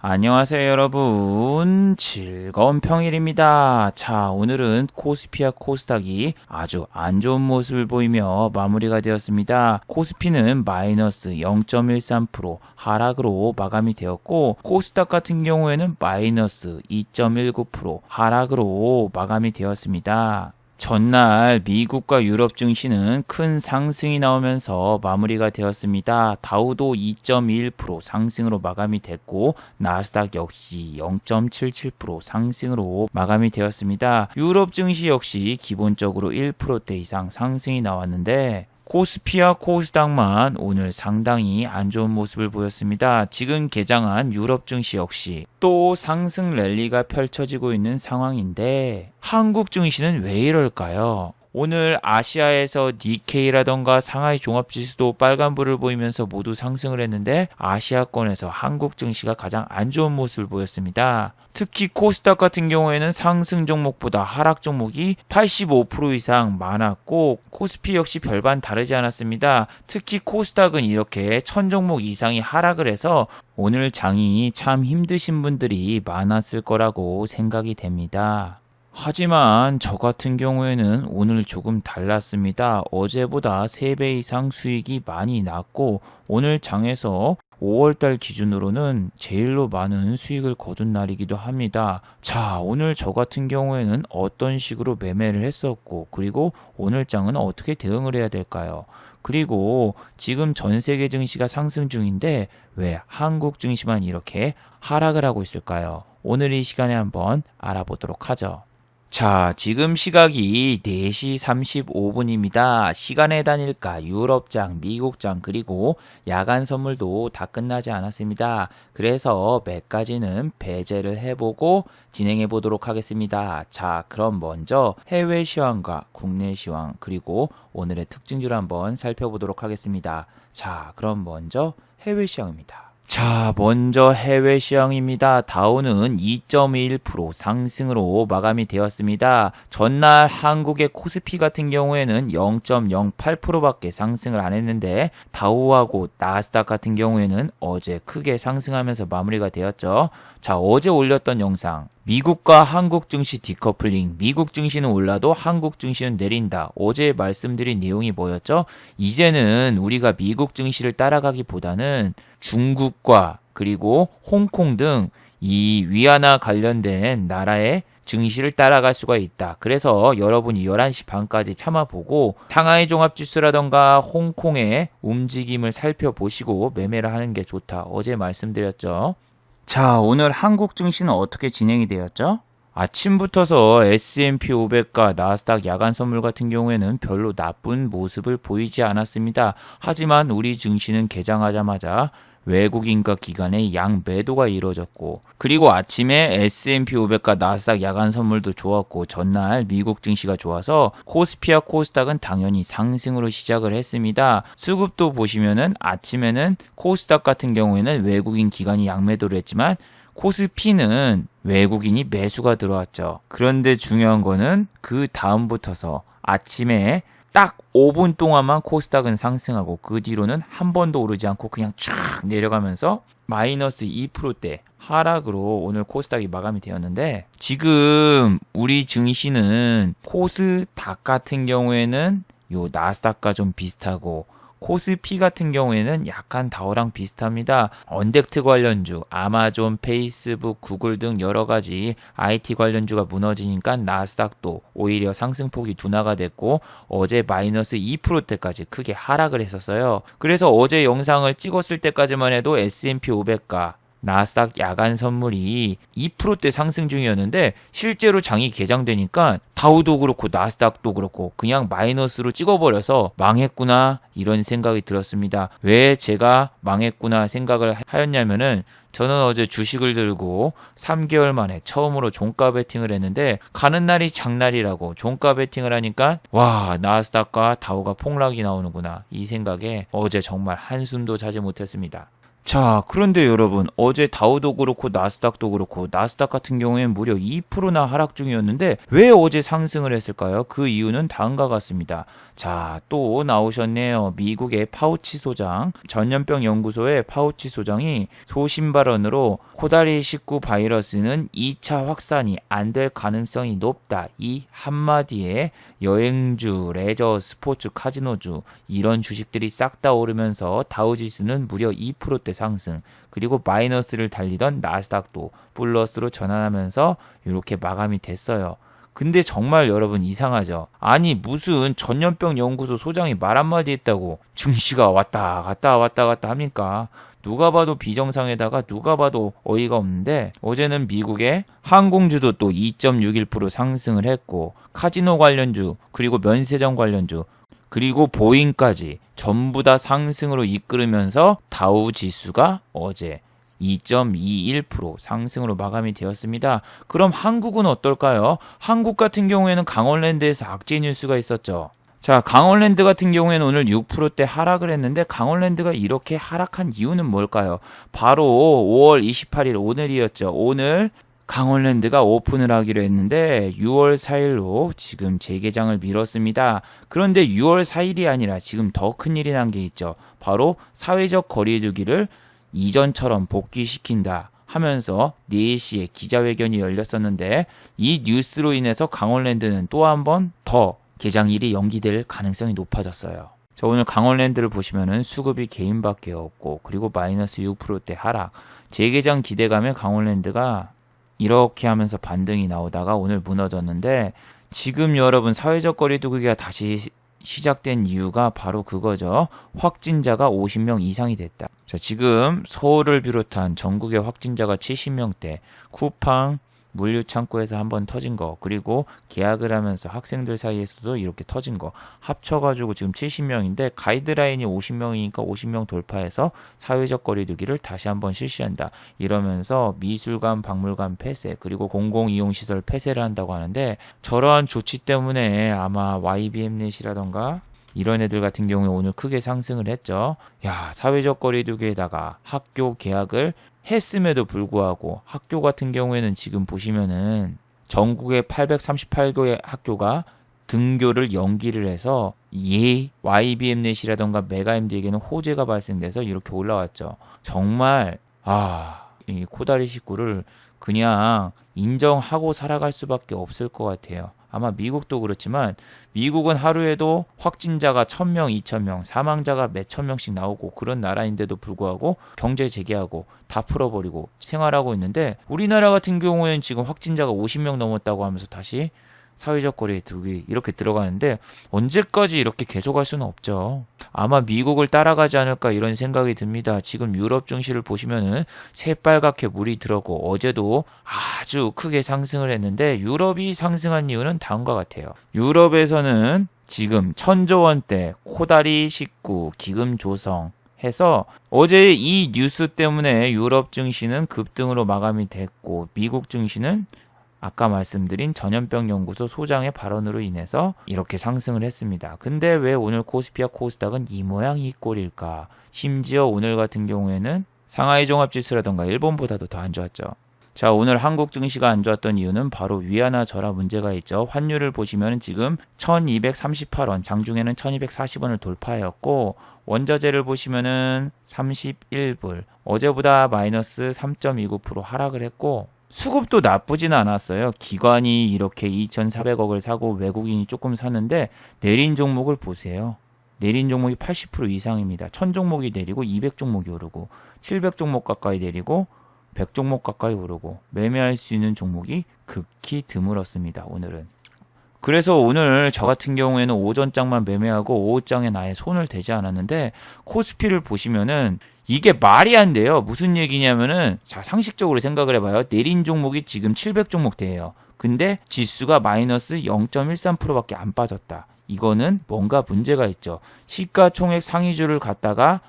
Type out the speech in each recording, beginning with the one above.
안녕하세요 여러분, 즐거운 평일입니다. 자, 오늘은 코스피와 코스닥이 아주 안 좋은 모습을 보이며 마무리가 되었습니다. 코스피는 마이너스 0.13% 하락으로 마감이 되었고, 코스닥 같은 경우에는 마이너스 2.19% 하락으로 마감이 되었습니다. 전날 미국과 유럽 증시는 큰 상승이 나오면서 마무리가 되었습니다. 다우도 2.21% 상승으로 마감이 됐고, 나스닥 역시 0.77% 상승으로 마감이 되었습니다. 유럽 증시 역시 기본적으로 1%대 이상 상승이 나왔는데, 코스피와 코스닥만 오늘 상당히 안 좋은 모습을 보였습니다. 지금 개장한 유럽 증시 역시 또 상승 랠리가 펼쳐지고 있는 상황인데, 한국 증시는 왜 이럴까요? 오늘 아시아에서 니케이라던가 상하이 종합지수도 빨간불을 보이면서 모두 상승을 했는데, 아시아권에서 한국 증시가 가장 안 좋은 모습을 보였습니다. 특히 코스닥 같은 경우에는 상승 종목보다 하락 종목이 85% 이상 많았고, 코스피 역시 별반 다르지 않았습니다. 특히 코스닥은 이렇게 1000종목 이상이 하락을 해서 오늘 장이 참 힘드신 분들이 많았을 거라고 생각이 됩니다. 하지만 저 같은 경우에는 오늘 조금 달랐습니다. 어제보다 3배 이상 수익이 많이 났고, 오늘 장에서 5월달 기준으로는 제일로 많은 수익을 거둔 날이기도 합니다. 자, 오늘 저 같은 경우에는 어떤 식으로 매매를 했었고, 그리고 오늘 장은 어떻게 대응을 해야 될까요? 그리고 지금 전 세계 증시가 상승 중인데 왜 한국 증시만 이렇게 하락을 하고 있을까요? 오늘 이 시간에 한번 알아보도록 하죠. 자, 지금 시각이 4시 35분입니다. 시간의 단일가 유럽장, 미국장, 그리고 야간 선물도 다 끝나지 않았습니다. 그래서 몇 가지는 배제를 해보고 진행해 보도록 하겠습니다. 자, 그럼 먼저 해외 시황과 국내 시황, 그리고 오늘의 특징주를 한번 살펴보도록 하겠습니다. 자, 그럼 먼저 해외 시황입니다. 자, 먼저 해외 시황입니다. 다우는 2.1% 상승으로 마감이 되었습니다. 전날 한국의 코스피 같은 경우에는 0.08%밖에 상승을 안 했는데, 다우하고 나스닥 같은 경우에는 어제 크게 상승하면서 마무리가 되었죠. 자, 어제 올렸던 영상, 미국과 한국 증시 디커플링, 미국 증시는 올라도 한국 증시는 내린다. 어제 말씀드린 내용이 뭐였죠? 이제는 우리가 미국 증시를 따라가기보다는 중국과 그리고 홍콩 등 이 위안화 관련된 나라의 증시를 따라갈 수가 있다. 그래서 여러분이 11시 반까지 참아보고 상하이 종합지수라던가 홍콩의 움직임을 살펴보시고 매매를 하는 게 좋다. 어제 말씀드렸죠. 자, 오늘 한국 증시는 어떻게 진행이 되었죠? 아침부터서 S&P 500과 나스닥 야간 선물 같은 경우에는 별로 나쁜 모습을 보이지 않았습니다. 하지만 우리 증시는 개장하자마자 외국인과 기관의 양매도가 이루어졌고, 그리고 아침에 S&P 500과 나스닥 야간 선물도 좋았고, 전날 미국 증시가 좋아서 코스피와 코스닥은 당연히 상승으로 시작을 했습니다. 수급도 보시면은 아침에는 코스닥 같은 경우에는 외국인 기관이 양매도를 했지만 코스피는 외국인이 매수가 들어왔죠. 그런데 중요한 거는 그 다음부터서 아침에 딱 5분 동안만 코스닥은 상승하고 그 뒤로는 한 번도 오르지 않고 그냥 쫙 내려가면서 마이너스 2%대 하락으로 오늘 코스닥이 마감이 되었는데, 지금 우리 증시는 코스닥 같은 경우에는 요 나스닥과 좀 비슷하고, 코스피 같은 경우에는 약간 다우랑 비슷합니다. 언택트 관련주, 아마존, 페이스북, 구글 등 여러 가지 IT 관련주가 무너지니까 나스닥도 오히려 상승폭이 둔화가 됐고, 어제 마이너스 2%대까지 크게 하락을 했었어요. 그래서 어제 영상을 찍었을 때까지만 해도 S&P 500가 나스닥 야간 선물이 2%대 상승 중이었는데, 실제로 장이 개장되니까 다우도 그렇고 나스닥도 그렇고 그냥 마이너스로 찍어버려서 망했구나 이런 생각이 들었습니다. 왜 제가 망했구나 생각을 하였냐면은, 저는 어제 주식을 들고 3개월 만에 처음으로 종가 베팅을 했는데, 가는 날이 장날이라고 종가 베팅을 하니까 와, 나스닥과 다우가 폭락이 나오는구나 이 생각에 어제 정말 한숨도 자지 못했습니다. 자, 그런데 여러분, 어제 다우도 그렇고 나스닥도 그렇고 나스닥 같은 경우에는 무려 2%나 하락 중이었는데 왜 어제 상승을 했을까요? 그 이유는 다음과 같습니다. 자, 또 나오셨네요. 미국의 파우치 소장, 전염병 연구소의 파우치 소장이 소신 발언으로 코다리19 바이러스는 2차 확산이 안 될 가능성이 높다. 이 한마디에 여행주, 레저, 스포츠, 카지노주 이런 주식들이 싹 다 오르면서 다우지수는 무려 2%대 상승, 그리고 마이너스를 달리던 나스닥도 플러스로 전환하면서 이렇게 마감이 됐어요. 근데 정말 여러분 이상하죠? 아니 무슨 전염병 연구소 소장이 말 한마디 했다고 증시가 왔다 갔다 합니까? 누가 봐도 비정상에다가 누가 봐도 어이가 없는데 어제는 미국의 항공주도 또 2.61% 상승을 했고 카지노 관련주 그리고 면세점 관련주 그리고 보잉까지 전부 다 상승으로 이끌으면서 다우 지수가 어제 2.21% 상승으로 마감이 되었습니다. 그럼 한국은 어떨까요? 한국 같은 경우에는 강원랜드에서 악재 뉴스가 있었죠. 자, 강원랜드 같은 경우에는 오늘 6%대 하락을 했는데 강원랜드가 이렇게 하락한 이유는 뭘까요? 바로 5월 28일 오늘이었죠. 오늘 강원랜드가 오픈을 하기로 했는데 6월 4일로 지금 재개장을 미뤘습니다. 그런데 6월 4일이 아니라 지금 더 큰일이 난 게 있죠. 바로 사회적 거리두기를 이전처럼 복귀시킨다 하면서 4시에 기자회견이 열렸었는데 이 뉴스로 인해서 강원랜드는 또 한 번 더 개장일이 연기될 가능성이 높아졌어요. 자, 오늘 강원랜드를 보시면은 수급이 개인밖에 없고 그리고 마이너스 6%대 하락, 재개장 기대감에 강원랜드가 이렇게 하면서 반등이 나오다가 오늘 무너졌는데 지금 여러분 사회적 거리두기가 다시 시작된 이유가 바로 그거죠. 확진자가 50명 이상이 됐다. 자, 지금 서울을 비롯한 전국의 확진자가 70명대, 쿠팡 물류창고에서 한번 터진 거, 그리고 계약을 하면서 학생들 사이에서도 이렇게 터진 거 합쳐가지고 지금 70명인데 가이드라인이 50명이니까 50명 돌파해서 사회적 거리두기를 다시 한번 실시한다. 이러면서 미술관, 박물관 폐쇄, 그리고 공공이용시설 폐쇄를 한다고 하는데 저러한 조치 때문에 아마 YBM넷이라던가 이런 애들 같은 경우에 오늘 크게 상승을 했죠. 야, 사회적 거리두기에다가 학교 개학을 했음에도 불구하고 학교 같은 경우에는 지금 보시면은 전국의 838개의 학교가 등교를 연기를 해서 YBM넷이라던가 메가MD에게는 호재가 발생돼서 이렇게 올라왔죠. 정말 이 코다리 식구를 그냥 인정하고 살아갈 수밖에 없을 것 같아요. 아마 미국도 그렇지만 미국은 하루에도 확진자가 1000명, 2000명, 사망자가 몇천 명씩 나오고 그런 나라인데도 불구하고 경제 재개하고 다 풀어버리고 생활하고 있는데 우리나라 같은 경우에는 지금 확진자가 50명 넘었다고 하면서 다시 사회적 거리두기 이렇게 들어가는데 언제까지 이렇게 계속할 수는 없죠. 아마 미국을 따라가지 않을까 이런 생각이 듭니다. 지금 유럽 증시를 보시면은 새빨갛게 물이 들어오고 어제도 아주 크게 상승을 했는데 유럽이 상승한 이유는 다음과 같아요. 유럽에서는 지금 1000조 원대 코다리 식구 기금 조성 해서 어제 이 뉴스 때문에 유럽 증시는 급등으로 마감이 됐고 미국 증시는 아까 말씀드린 전염병 연구소 소장의 발언으로 인해서 이렇게 상승을 했습니다. 근데 왜 오늘 코스피와 코스닥은 이 모양 이 꼴일까? 심지어 오늘 같은 경우에는 상하이 종합지수라던가 일본보다도 더 안 좋았죠. 자, 오늘 한국 증시가 안 좋았던 이유는 바로 위안화 절하 문제가 있죠. 환율을 보시면 지금 1238원, 장중에는 1240원을 돌파하였고 원자재를 보시면은 31불, 어제보다 마이너스 3.29% 하락을 했고 수급도 나쁘진 않았어요. 기관이 이렇게 2,400억을 사고 외국인이 조금 사는데 내린 종목을 보세요. 내린 종목이 80% 이상입니다. 1000종목이 내리고 200종목이 오르고 700종목 가까이 내리고 100종목 가까이 오르고 매매할 수 있는 종목이 극히 드물었습니다. 오늘은. 그래서 오늘 저 같은 경우에는 오전장만 매매하고 오후장에 아예 손을 대지 않았는데 코스피를 보시면은 이게 말이 안 돼요. 무슨 얘기냐면은 자, 상식적으로 생각을 해봐요. 내린 종목이 지금 700종목대예요. 근데 지수가 마이너스 0.13%밖에 안 빠졌다. 이거는 뭔가 문제가 있죠. 시가총액 상위주를 갖다가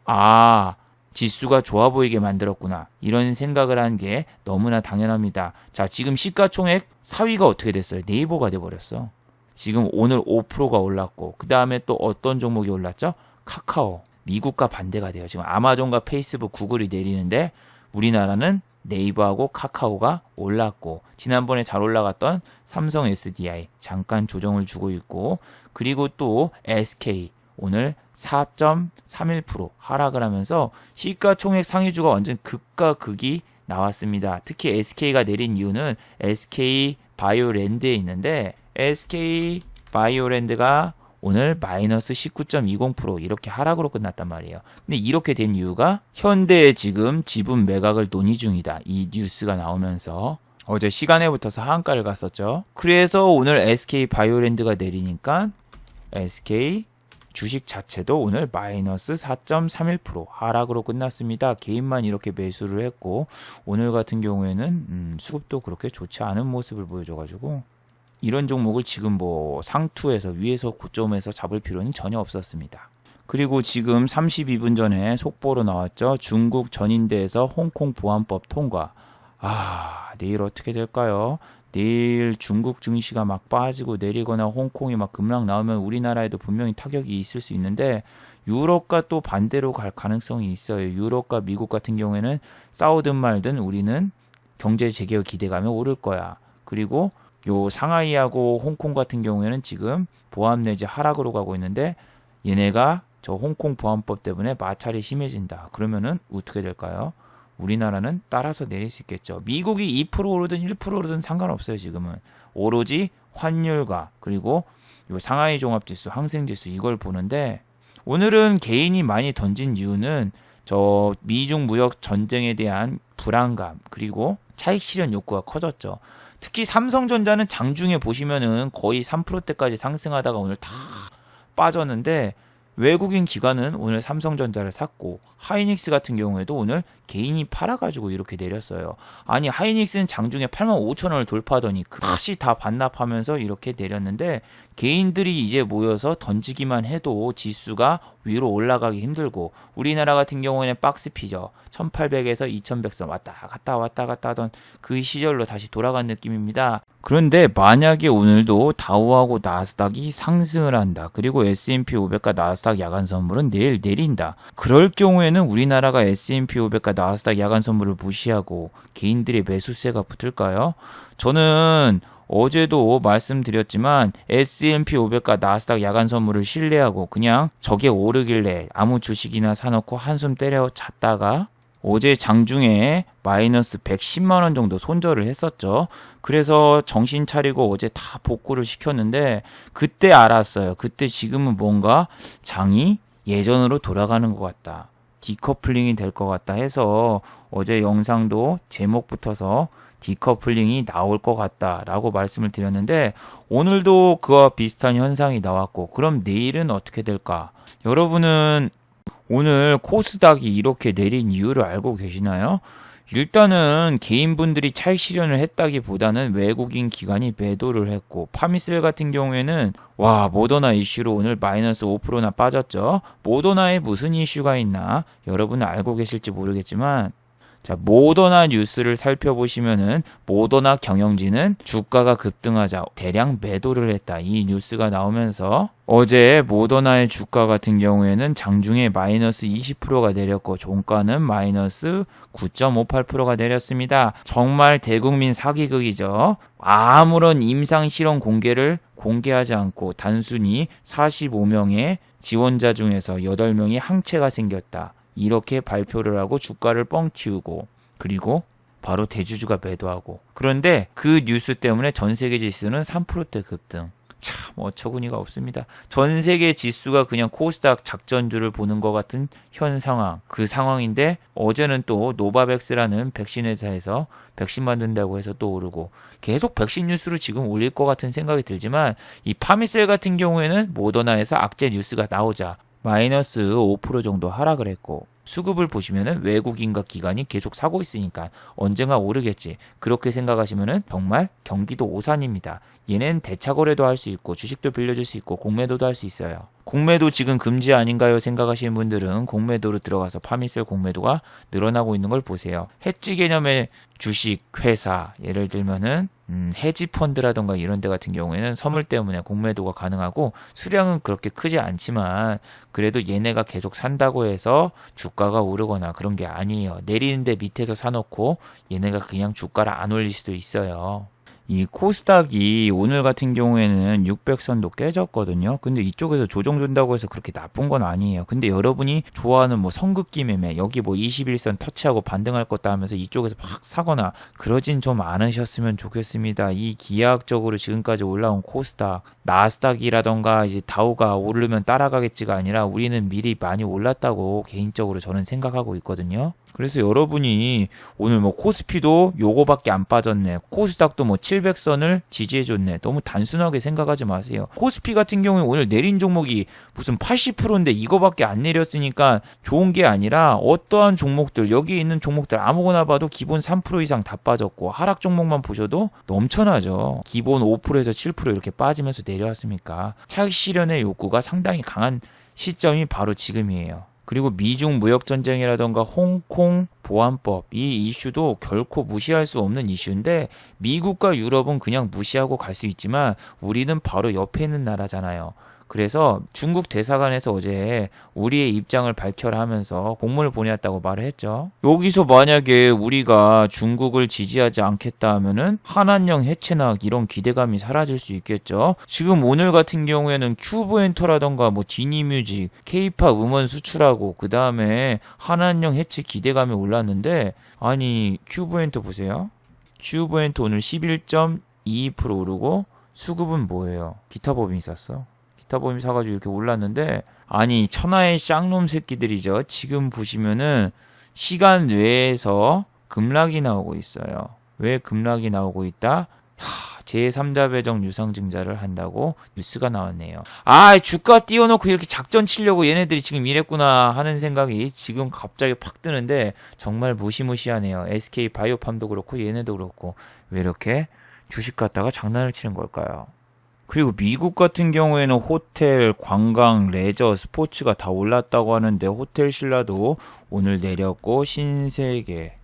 지수가 좋아 보이게 만들었구나. 이런 생각을 한 게 너무나 당연합니다. 자, 지금 시가총액 4위가 어떻게 됐어요? 네이버가 돼버렸어. 지금 오늘 5%가 올랐고 그 다음에 또 어떤 종목이 올랐죠? 카카오. 미국과 반대가 돼요. 지금 아마존과 페이스북, 구글이 내리는데 우리나라는 네이버하고 카카오가 올랐고, 지난번에 잘 올라갔던 삼성 SDI 잠깐 조정을 주고 있고, 그리고 또 SK 오늘 4.31% 하락을 하면서 시가총액 상위주가 완전 극과 극이 나왔습니다. 특히 SK가 내린 이유는 SK 바이오랜드에 있는데, SK 바이오랜드가 오늘 마이너스 19.20% 이렇게 하락으로 끝났단 말이에요. 근데 이렇게 된 이유가 현대에 지금 지분 매각을 논의 중이다, 이 뉴스가 나오면서 어제 시간에 붙어서 하한가를 갔었죠. 그래서 오늘 SK 바이오랜드가 내리니까 SK 주식 자체도 오늘 마이너스 4.31% 하락으로 끝났습니다. 개인만 이렇게 매수를 했고, 오늘 같은 경우에는 수급도 그렇게 좋지 않은 모습을 보여줘가지고 이런 종목을 지금 뭐 상투에서 위에서 고점에서 잡을 필요는 전혀 없었습니다. 그리고 지금 32분 전에 속보로 나왔죠. 중국 전인대에서 홍콩 보안법 통과. 내일 어떻게 될까요? 내일 중국 증시가 막 빠지고 내리거나 홍콩이 막 급락 나오면 우리나라에도 분명히 타격이 있을 수 있는데, 유럽과 또 반대로 갈 가능성이 있어요. 유럽과 미국 같은 경우에는 싸우든 말든 우리는 경제 재개혁 기대감이 오를 거야. 그리고 요 상하이하고 홍콩 같은 경우에는 지금 보합 내지 하락으로 가고 있는데, 얘네가 저 홍콩 보안법 때문에 마찰이 심해진다. 그러면은 어떻게 될까요? 우리나라는 따라서 내릴 수 있겠죠. 미국이 2% 오르든 1% 오르든 상관없어요. 지금은 오로지 환율과 그리고 요 상하이 종합지수, 항생지수 이걸 보는데, 오늘은 개인이 많이 던진 이유는 저 미중 무역 전쟁에 대한 불안감, 그리고 차익 실현 욕구가 커졌죠. 특히 삼성전자는 장중에 보시면은 거의 3%대까지 상승하다가 오늘 다 빠졌는데, 외국인 기관은 오늘 삼성전자를 샀고, 하이닉스 같은 경우에도 오늘 개인이 팔아가지고 이렇게 내렸어요. 아니, 하이닉스는 장중에 85,000원을 돌파하더니 다시 다 반납하면서 이렇게 내렸는데, 개인들이 이제 모여서 던지기만 해도 지수가 위로 올라가기 힘들고, 우리나라 같은 경우에는 박스피죠. 1800에서 2100선 왔다 갔다 하던 그 시절로 다시 돌아간 느낌입니다. 그런데 만약에 오늘도 다우하고 나스닥이 상승을 한다. 그리고 S&P 500과 나스닥 야간 선물은 내일 내린다. 그럴 경우에는 우리나라가 S&P 500과 나스닥 야간 선물을 무시하고 개인들의 매수세가 붙을까요? 저는 어제도 말씀드렸지만 S&P 500과 나스닥 야간 선물을 신뢰하고 그냥 저게 오르길래 아무 주식이나 사놓고 한숨 때려 잤다가 어제 장중에 마이너스 110만 원 정도 손절을 했었죠. 그래서 정신 차리고 어제 다 복구를 시켰는데, 그때 알았어요. 그때 지금은 뭔가 장이 예전으로 돌아가는 것 같다, 디커플링이 될 것 같다 해서 어제 영상도 제목 붙어서 디커플링이 나올 것 같다라고 말씀을 드렸는데, 오늘도 그와 비슷한 현상이 나왔고, 그럼 내일은 어떻게 될까? 여러분은 오늘 코스닥이 이렇게 내린 이유를 알고 계시나요? 일단은 개인분들이 차익 실현을 했다기보다는 외국인 기관이 매도를 했고, 파미셀 같은 경우에는 모더나 이슈로 오늘 마이너스 5%나 빠졌죠. 모더나에 무슨 이슈가 있나 여러분은 알고 계실지 모르겠지만, 자, 모더나 뉴스를 살펴보시면은 모더나 경영진은 주가가 급등하자 대량 매도를 했다, 이 뉴스가 나오면서 어제 모더나의 주가 같은 경우에는 장중에 마이너스 20%가 내렸고 종가는 마이너스 9.58%가 내렸습니다. 정말 대국민 사기극이죠. 아무런 임상 실험 공개를 공개하지 않고 단순히 45명의 지원자 중에서 8명이 항체가 생겼다, 이렇게 발표를 하고 주가를 뻥 튀우고, 그리고 바로 대주주가 매도하고, 그런데 그 뉴스 때문에 전 세계 지수는 3%대 급등. 참 어처구니가 없습니다. 전 세계 지수가 그냥 코스닥 작전주를 보는 것 같은 현 상황, 그 상황인데 어제는 또 노바백스라는 백신 회사에서 백신 만든다고 해서 또 오르고, 계속 백신 뉴스로 지금 올릴 것 같은 생각이 들지만, 이 파미셀 같은 경우에는 모더나에서 악재 뉴스가 나오자 마이너스 5% 정도 하락을 했고, 수급을 보시면은 외국인과 기관이 계속 사고 있으니까 언젠가 오르겠지, 그렇게 생각하시면은 정말 경기도 오산입니다. 얘는 대차거래도 할 수 있고 주식도 빌려줄 수 있고 공매도도 할 수 있어요. 공매도 지금 금지 아닌가요 생각하시는 분들은 공매도로 들어가서 파미셀 공매도가 늘어나고 있는 걸 보세요. 해지 개념의 주식 회사, 예를 들면은 헤지 펀드라던가 이런 데 같은 경우에는 선물 때문에 공매도가 가능하고 수량은 그렇게 크지 않지만 그래도 얘네가 계속 산다고 해서 주가가 오르거나 그런 게 아니에요. 내리는데 밑에서 사놓고 얘네가 그냥 주가를 안 올릴 수도 있어요. 이 코스닥이 오늘 같은 경우에는 600선도 깨졌거든요. 근데 이쪽에서 조정 준다고 해서 그렇게 나쁜 건 아니에요. 근데 여러분이 좋아하는 뭐 선긋기 매매, 여기 뭐 21선 터치하고 반등할 것도 하면서 이쪽에서 막 사거나 그러진 좀 않으셨으면 좋겠습니다. 이 기하학적으로 지금까지 올라온 코스닥, 나스닥이라던가 이제 다우가 오르면 따라가겠지가 아니라 우리는 미리 많이 올랐다고 개인적으로 저는 생각하고 있거든요. 그래서 여러분이 오늘 뭐 코스피도 요거밖에 안 빠졌네, 코스닥도 뭐 700선을 지지해줬네, 너무 단순하게 생각하지 마세요. 코스피 같은 경우에 오늘 내린 종목이 무슨 80%인데 이거밖에 안 내렸으니까 좋은 게 아니라 어떠한 종목들, 여기 있는 종목들 아무거나 봐도 기본 3% 이상 다 빠졌고 하락 종목만 보셔도 넘쳐나죠. 기본 5%에서 7% 이렇게 빠지면서 내려왔으니까 차익 실현의 욕구가 상당히 강한 시점이 바로 지금이에요. 그리고 미중 무역전쟁이라던가 홍콩 보안법, 이 이슈도 결코 무시할 수 없는 이슈인데 미국과 유럽은 그냥 무시하고 갈 수 있지만 우리는 바로 옆에 있는 나라잖아요. 그래서 중국 대사관에서 어제 우리의 입장을 밝혀라 하면서 공문을 보내왔다고 말을 했죠. 여기서 만약에 우리가 중국을 지지하지 않겠다 하면은 한한령 해체나 이런 기대감이 사라질 수 있겠죠. 지금 오늘 같은 경우에는 큐브엔터라던가 뭐 지니뮤직, 케이팝 음원 수출하고 그 다음에 한한령 해체 기대감이 올랐는데, 아니 큐브엔터 보세요. 큐브엔터 오늘 11.22% 오르고 수급은 뭐예요? 기타 법인이 쌌어. 기타보험이 사가지고 이렇게 올랐는데, 아니 천하의 쌍놈 새끼들이죠. 지금 보시면은 시간 외에서 급락이 나오고 있어요. 왜 급락이 나오고 있다? 제3자 배정 유상증자를 한다고 뉴스가 나왔네요. 아, 주가 띄워놓고 이렇게 작전 치려고 얘네들이 지금 이랬구나 하는 생각이 지금 갑자기 팍 드는데 정말 무시무시하네요. SK 바이오팜도 그렇고 얘네도 그렇고 왜 이렇게 주식 갖다가 장난을 치는 걸까요? 그리고 미국 같은 경우에는 호텔, 관광, 레저, 스포츠가 다 올랐다고 하는데 호텔 신라도 오늘 내렸고 신세계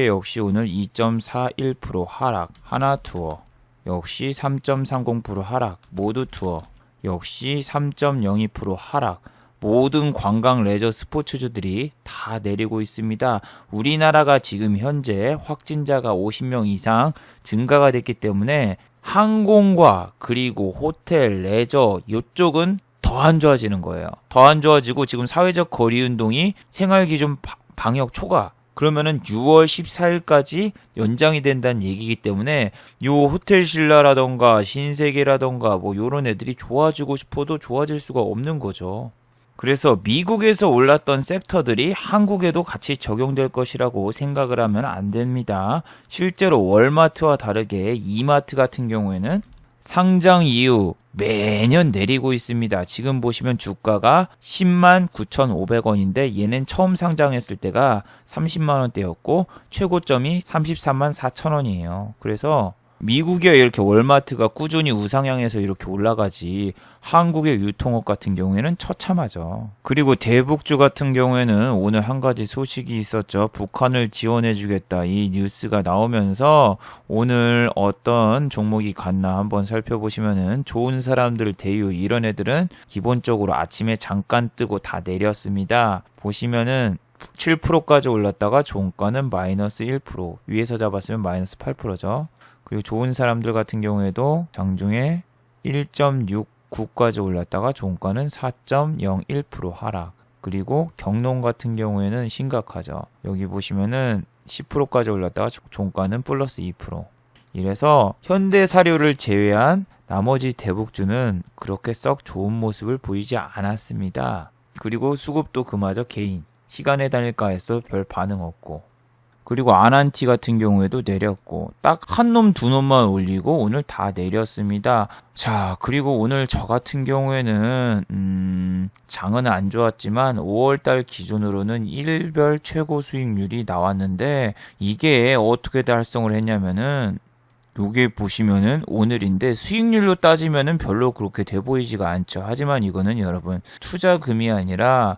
역시 오늘 2.41% 하락, 하나투어 역시 3.30% 하락, 모두투어 역시 3.02% 하락, 모든 관광, 레저, 스포츠주들이 다 내리고 있습니다. 우리나라가 지금 현재 확진자가 50명 이상 증가가 됐기 때문에 항공과 그리고 호텔, 레저 이쪽은 더 안 좋아지는 거예요. 더 안 좋아지고 지금 사회적 거리 운동이 생활기준 방역 초과, 그러면은 6월 14일까지 연장이 된다는 얘기이기 때문에 요 호텔 신라라던가 신세계라던가 뭐 요런 애들이 좋아지고 싶어도 좋아질 수가 없는 거죠. 그래서 미국에서 올랐던 섹터들이 한국에도 같이 적용될 것이라고 생각을 하면 안 됩니다. 실제로 월마트와 다르게 이마트 같은 경우에는 상장 이후 매년 내리고 있습니다. 지금 보시면 주가가 10만 9,500원인데 얘는 처음 상장했을 때가 30만 원대였고 최고점이 33만 4천원이에요. 그래서 미국에 이렇게 월마트가 꾸준히 우상향해서 이렇게 올라가지 한국의 유통업 같은 경우에는 처참하죠. 그리고 대북주 같은 경우에는 오늘 한 가지 소식이 있었죠. 북한을 지원해주겠다 이 뉴스가 나오면서 오늘 어떤 종목이 갔나 한번 살펴보시면은 좋은 사람들 대유 이런 애들은 기본적으로 아침에 잠깐 뜨고 다 내렸습니다. 보시면은 7%까지 올랐다가 종가는 마이너스 1%, 위에서 잡았으면 마이너스 8%죠. 그리고 좋은 사람들 같은 경우에도 장중에 1.69까지 올랐다가 종가는 4.01% 하락. 그리고 경농 같은 경우에는 심각하죠. 여기 보시면은 10%까지 올랐다가 종가는 플러스 2%. 이래서 현대사료를 제외한 나머지 대북주는 그렇게 썩 좋은 모습을 보이지 않았습니다. 그리고 수급도 그마저 개인. 시간의 단일가에서 별 반응 없고. 그리고 아난티 같은 경우에도 내렸고 딱 한 놈 두 놈만 올리고 오늘 다 내렸습니다. 자, 그리고 오늘 저 같은 경우에는 장은 안 좋았지만 5월달 기준으로는 일별 최고 수익률이 나왔는데 이게 어떻게 달성을 했냐면은 요게 보시면은 오늘인데 수익률로 따지면은 별로 그렇게 돼 보이지가 않죠. 하지만 이거는 여러분 투자금이 아니라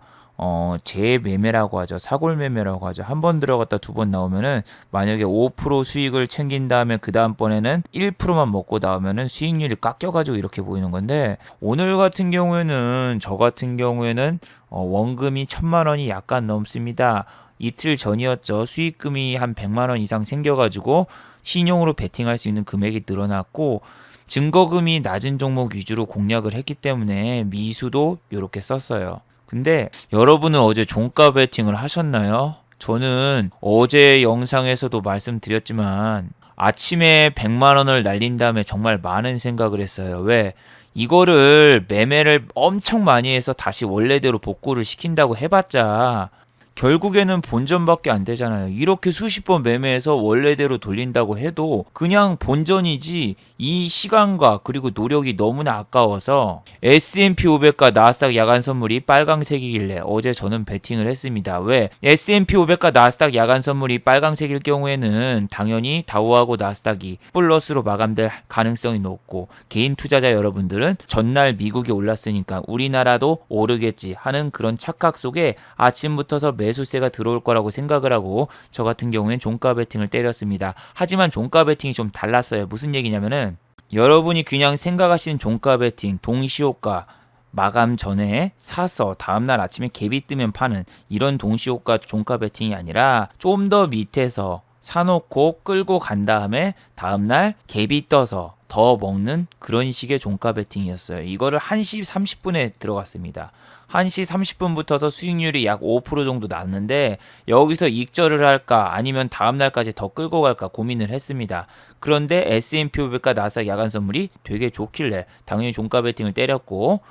재매매라고 하죠. 사골매매라고 하죠. 한 번 들어갔다 두 번 나오면은 만약에 5% 수익을 챙긴 다음에 그 다음번에는 1%만 먹고 나오면은 수익률이 깎여가지고 이렇게 보이는 건데, 오늘 같은 경우에는 저 같은 경우에는 원금이 1,000만 원이 약간 넘습니다. 이틀 전이었죠. 수익금이 한 100만 원 이상 생겨가지고 신용으로 베팅할 수 있는 금액이 늘어났고, 증거금이 낮은 종목 위주로 공략을 했기 때문에 미수도 이렇게 썼어요. 근데 여러분은 어제 종가 베팅을 하셨나요? 저는 어제 영상에서도 말씀드렸지만 아침에 100만 원을 날린 다음에 정말 많은 생각을 했어요. 왜? 이거를 매매를 엄청 많이 해서 다시 원래대로 복구를 시킨다고 해봤자 결국에는 본전밖에 안 되잖아요. 이렇게 수십 번 매매해서 원래대로 돌린다고 해도 그냥 본전이지, 이 시간과 그리고 노력이 너무나 아까워서 S&P 500과 나스닥 야간 선물이 빨강색이길래 어제 저는 베팅을 했습니다. 왜? S&P 500과 나스닥 야간 선물이 빨강색일 경우에는 당연히 다우하고 나스닥이 플러스로 마감될 가능성이 높고, 개인 투자자 여러분들은 전날 미국이 올랐으니까 우리나라도 오르겠지 하는 그런 착각 속에 아침부터서 매수세가 들어올 거라고 생각을 하고 저 같은 경우엔 종가 베팅을 때렸습니다. 하지만 종가 베팅이 좀 달랐어요. 무슨 얘기냐면은, 여러분이 그냥 생각하시는 종가 베팅, 동시호가 마감 전에 사서 다음날 아침에 갭이 뜨면 파는 이런 동시호가 종가 베팅이 아니라 좀 더 밑에서 사놓고 끌고 간 다음에 다음날 갭이 떠서 더 먹는 그런 식의 종가 베팅이었어요. 이거를 1시 30분에 들어갔습니다. 1시 30분부터서 수익률이 약 5% 정도 났는데 여기서 익절을 할까 아니면 다음날까지 더 끌고 갈까 고민을 했습니다. 그런데 S&P 500과 나스닥 야간 선물이 되게 좋길래 당연히 종가 베팅을 때렸고,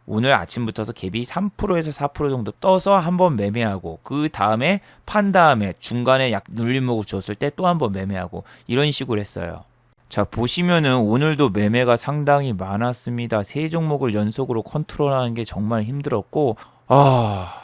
오늘 아침부터서 갭이 3%에서 4% 정도 떠서 한번 매매하고, 그 다음에 판 다음에 중간에 약 눌림목을 줬을 때 또 한번 매매하고, 이런 식으로 했어요. 자, 보시면은 오늘도 매매가 상당히 많았습니다. 세 종목을 연속으로 컨트롤하는 게 정말 힘들었고,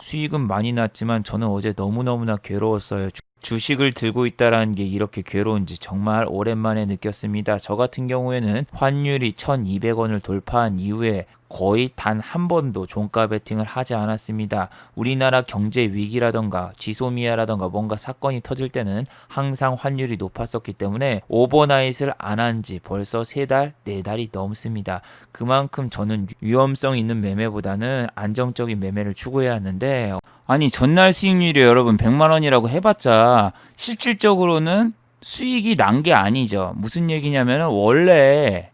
수익은 많이 났지만 저는 어제 너무너무나 괴로웠어요. 주식을 들고 있다라는 게 이렇게 괴로운지 정말 오랜만에 느꼈습니다. 저 같은 경우에는 환율이 1,200원을 돌파한 이후에 거의 단 한 번도 종가 베팅을 하지 않았습니다. 우리나라 경제 위기라던가 지소미아라던가 뭔가 사건이 터질 때는 항상 환율이 높았었기 때문에 오버나잇을 안 한 지 벌써 3달, 4달이 넘습니다. 그만큼 저는 위험성 있는 매매보다는 안정적인 매매를 추구해야 하는데, 아니 전날 수익률이 여러분 100만 원이라고 해봤자 실질적으로는 수익이 난 게 아니죠. 무슨 얘기냐면 원래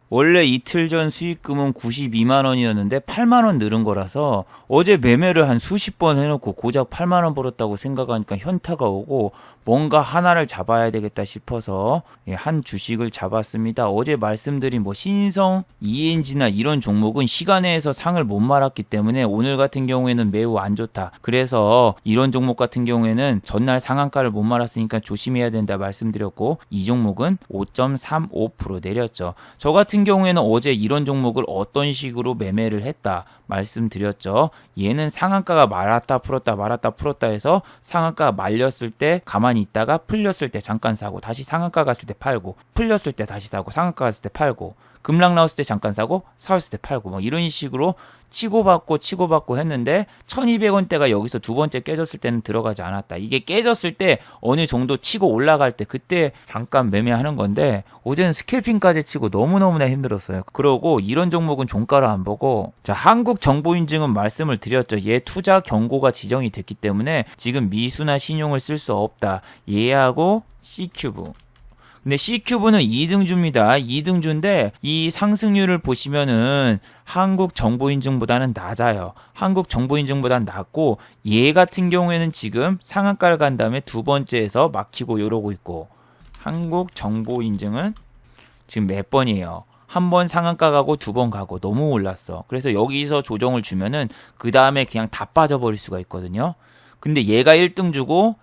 이틀 전 수익금은 92만 원이었는데 8만 원 늘은 거라서 어제 매매를 한 수십 번 해놓고 고작 8만 원 벌었다고 생각하니까 현타가 오고 뭔가 하나를 잡아야 되겠다 싶어서 한 주식을 잡았습니다. 어제 말씀드린 신성, ENG나 이런 종목은 시간에서 상을 못 말았기 때문에 오늘 같은 경우에는 매우 안 좋다. 그래서 이런 종목 같은 경우에는 전날 상한가를 못 말았으니까 조심해야 된다 말씀드렸고, 이 종목은 5.35% 내렸죠. 저 같은 경우에는 어제 이런 종목을 어떤 식으로 매매를 했다 말씀드렸죠. 얘는 상한가가 말았다 풀었다 해서 상한가가 말렸을 때 가만히 있다가 풀렸을 때 잠깐 사고, 다시 상한가 갔을 때 팔고, 풀렸을 때 다시 사고, 상한가 갔을 때 팔고, 급락 나왔을 때 잠깐 사고, 사왔을 때 팔고, 이런 식으로 치고받고 했는데 1,200원대가 여기서 두 번째 깨졌을 때는 들어가지 않았다. 이게 깨졌을 때 어느 정도 치고 올라갈 때 그때 잠깐 매매하는 건데, 어제는 스캘핑까지 치고 너무너무나 힘들었어요. 그러고 이런 종목은 종가를 안 보고, 자, 한국정보인증은 말씀을 드렸죠. 얘 투자 경고가 지정이 됐기 때문에 지금 미수나 신용을 쓸 수 없다. 얘하고 C큐브. 근데 C큐브는 2등주입니다. 2등주인데 이 상승률을 보시면은 한국정보인증보다는 낮아요. 한국정보인증보다는 낮고, 얘 같은 경우에는 지금 상한가를 간 다음에 두 번째에서 막히고 이러고 있고, 한국정보인증은 지금 몇 번이에요? 한 번 상한가 가고 두 번 가고 너무 올랐어. 그래서 여기서 조정을 주면은 그 다음에 그냥 다 빠져버릴 수가 있거든요. 근데 얘가 1등 주고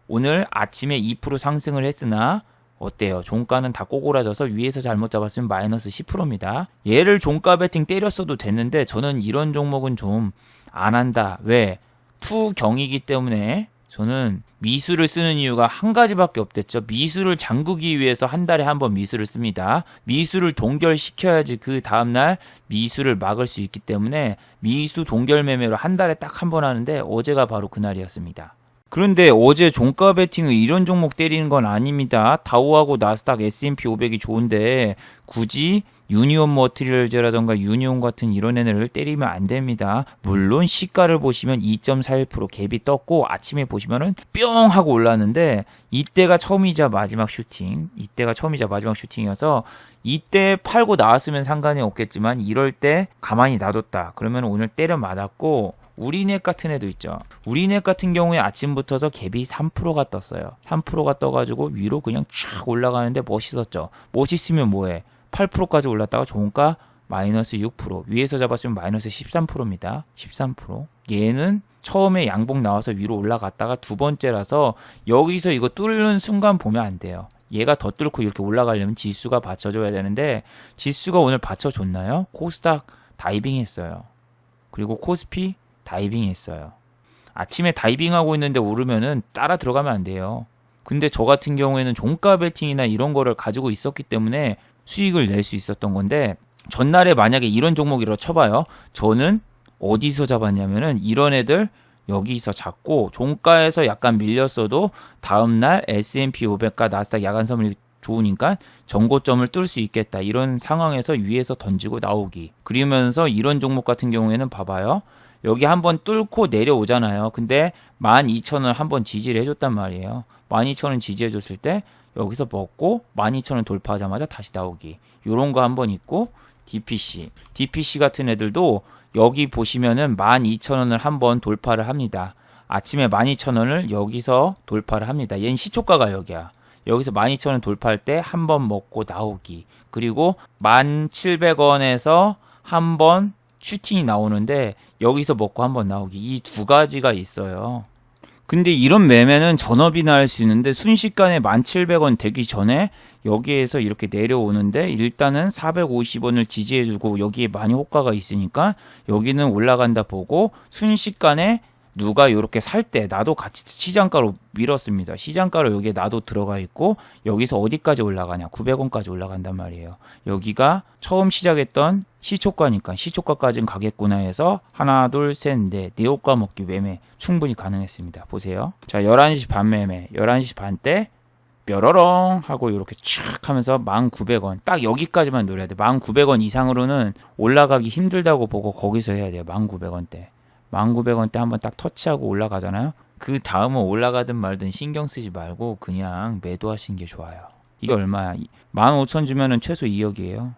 오늘 아침에 2% 상승을 했으나 어때요? 종가는 다 꼬꾸라져서 위에서 잘못 잡았으면 마이너스 10%입니다. 얘를 종가 베팅 때렸어도 됐는데 저는 이런 종목은 좀 안 한다. 왜? 투경이기 때문에 저는 미수를 쓰는 이유가 한 가지밖에 없댔죠. 미수를 잠그기 위해서 한 달에 한 번 미수를 씁니다. 미수를 동결시켜야지 그 다음날 미수를 막을 수 있기 때문에 미수 동결 매매로 한 달에 딱 한 번 하는데 어제가 바로 그날이었습니다. 그런데 어제 종가 베팅을 이런 종목 때리는 건 아닙니다. 다우하고 나스닥 S&P 500이 좋은데 굳이 유니온 머티리얼즈라던가 유니온 같은 이런 애들을 때리면 안 됩니다. 물론 시가를 보시면 2.41% 갭이 떴고 아침에 보시면은 뿅 하고 올랐는데 이때가 처음이자 마지막 슈팅. 이때가 처음이자 마지막 슈팅이어서 이때 팔고 나왔으면 상관이 없겠지만 이럴 때 가만히 놔뒀다. 그러면 오늘 때려 맞았고 우리넷 같은 애도 있죠. 우리넷 같은 경우에 아침부터서 갭이 3%가 떴어요. 3%가 떠가지고 위로 그냥 쫙 올라가는데 멋있었죠. 멋있으면 뭐해? 8%까지 올랐다가 종가 마이너스 6%, 위에서 잡았으면 마이너스 13%입니다. 13%. 얘는 처음에 양봉 나와서 위로 올라갔다가 두 번째라서 여기서 이거 뚫는 순간 보면 안 돼요. 얘가 더 뚫고 이렇게 올라가려면 지수가 받쳐줘야 되는데 지수가 오늘 받쳐줬나요? 코스닥 다이빙 했어요. 그리고 코스피 다이빙 했어요. 아침에 다이빙하고 있는데 오르면은 따라 들어가면 안 돼요. 근데 저 같은 경우에는 종가 베팅이나 이런 거를 가지고 있었기 때문에 수익을 낼 수 있었던 건데 전날에 만약에 이런 종목이라고 쳐봐요. 저는 어디서 잡았냐면은 이런 애들 여기서 잡고 종가에서 약간 밀렸어도 다음날 S&P 500과 나스닥 야간 선물이 좋으니까 전고점을 뚫을 수 있겠다. 이런 상황에서 위에서 던지고 나오기. 그러면서 이런 종목 같은 경우에는 봐봐요. 여기 한번 뚫고 내려오잖아요. 근데 12,000원 한번 지지를 해줬단 말이에요. 12,000원 지지해줬을 때 여기서 먹고 12,000원 돌파하자마자 다시 나오기. 요런 거 한번 있고 DPC 같은 애들도 여기 보시면은 12,000원을 한번 돌파를 합니다. 아침에 12,000원을 여기서 돌파를 합니다. 얘는 시초가가 여기야. 여기서 12,000원 돌파할 때 한번 먹고 나오기. 그리고 1,700원에서 한번 슈팅이 나오는데 여기서 먹고 한번 나오기. 이 두 가지가 있어요. 근데 이런 매매는 전업이나 할 수 있는데 순식간에 1,700원 되기 전에 여기에서 이렇게 내려오는데 일단은 450원을 지지해주고 여기에 많이 호가가 있으니까 여기는 올라간다 보고 순식간에 누가 이렇게 살 때 나도 같이 시장가로 밀었습니다. 시장가로 여기에 나도 들어가 있고 여기서 어디까지 올라가냐? 900원까지 올라간단 말이에요. 여기가 처음 시작했던 시초가니까 시초가까지는 가겠구나 해서 하나 둘 셋 넷 네 호가 먹기 매매 충분히 가능했습니다. 보세요. 자 11시 반 매매 11시 반 때 뾰로롱 하고 이렇게 촥 하면서 1,900원 딱 여기까지만 노려야 돼. 1,900원 이상으로는 올라가기 힘들다고 보고 거기서 해야 돼요. 1,900원대 1,900원대 한번 딱 터치하고 올라가잖아요. 그 다음은 올라가든 말든 신경 쓰지 말고 그냥 매도하시는 게 좋아요. 이게 얼마야? 15,000 주면은 최소 2억이에요.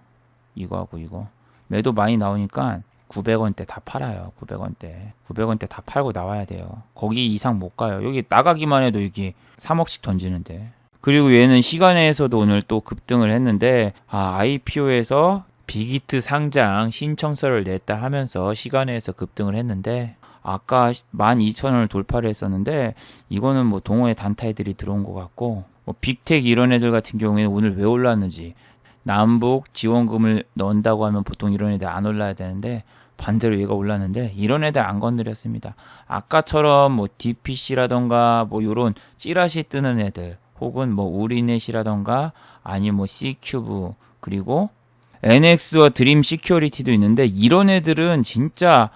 이거하고 이거. 매도 많이 나오니까 900원대 다 팔아요. 900원대 다 팔고 나와야 돼요. 거기 이상 못 가요. 여기 나가기만 해도 여기 3억씩 던지는데. 그리고 얘는 시간에서도 오늘 또 급등을 했는데 IPO에서 빅히트 상장 신청서를 냈다 하면서 시간에서 급등을 했는데 아까 12,000원을 돌파를 했었는데 이거는 뭐 동호회 단타애들이 들어온 것 같고 뭐 빅텍 이런 애들 같은 경우에는 오늘 왜 올랐는지 남북 지원금을 넣는다고 하면 보통 이런 애들 안 올라야 되는데 반대로 얘가 올랐는데 이런 애들 안 건드렸습니다. 아까처럼 뭐 DPC라던가 뭐 요런 찌라시 뜨는 애들 혹은 뭐 우리넷이라던가 아니면 뭐 C큐브 그리고 NX와 드림 시큐리티도 있는데 이런 애들은 진짜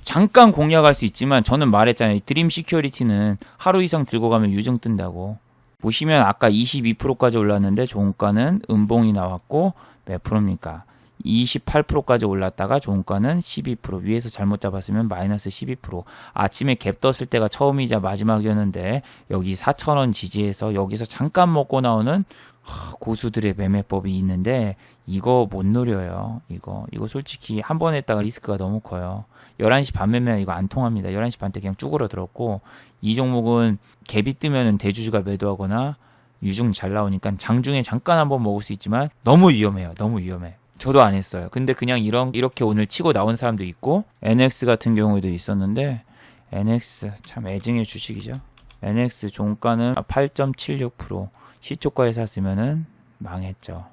잠깐 공략할 수 있지만 저는 말했잖아요. 드림 시큐리티는 하루 이상 들고 가면 유증 뜬다고. 보시면 아까 22%까지 올랐는데 종가는 음봉이 나왔고 몇 프로입니까? 28%까지 올랐다가 종가는 12% 위에서 잘못 잡았으면 마이너스 12% 아침에 갭 떴을 때가 처음이자 마지막이었는데 여기 4,000원 지지해서 여기서 잠깐 먹고 나오는 고수들의 매매법이 있는데 이거 못 노려요. 이거 솔직히 한 번 했다가 리스크가 너무 커요. 11시 반 매매 이거 안 통합니다. 11시 반 때 그냥 쭈그러들었고 이 종목은 갭이 뜨면은 대주주가 매도하거나 유증 잘 나오니까 장중에 잠깐 한번 먹을 수 있지만 너무 위험해요. 너무 위험해. 저도 안 했어요. 근데 그냥 이렇게 오늘 치고 나온 사람도 있고 NX 같은 경우에도 있었는데 NX 참 애증의 주식이죠. NX 종가는 8.76% 시초가에 샀으면은 망했죠.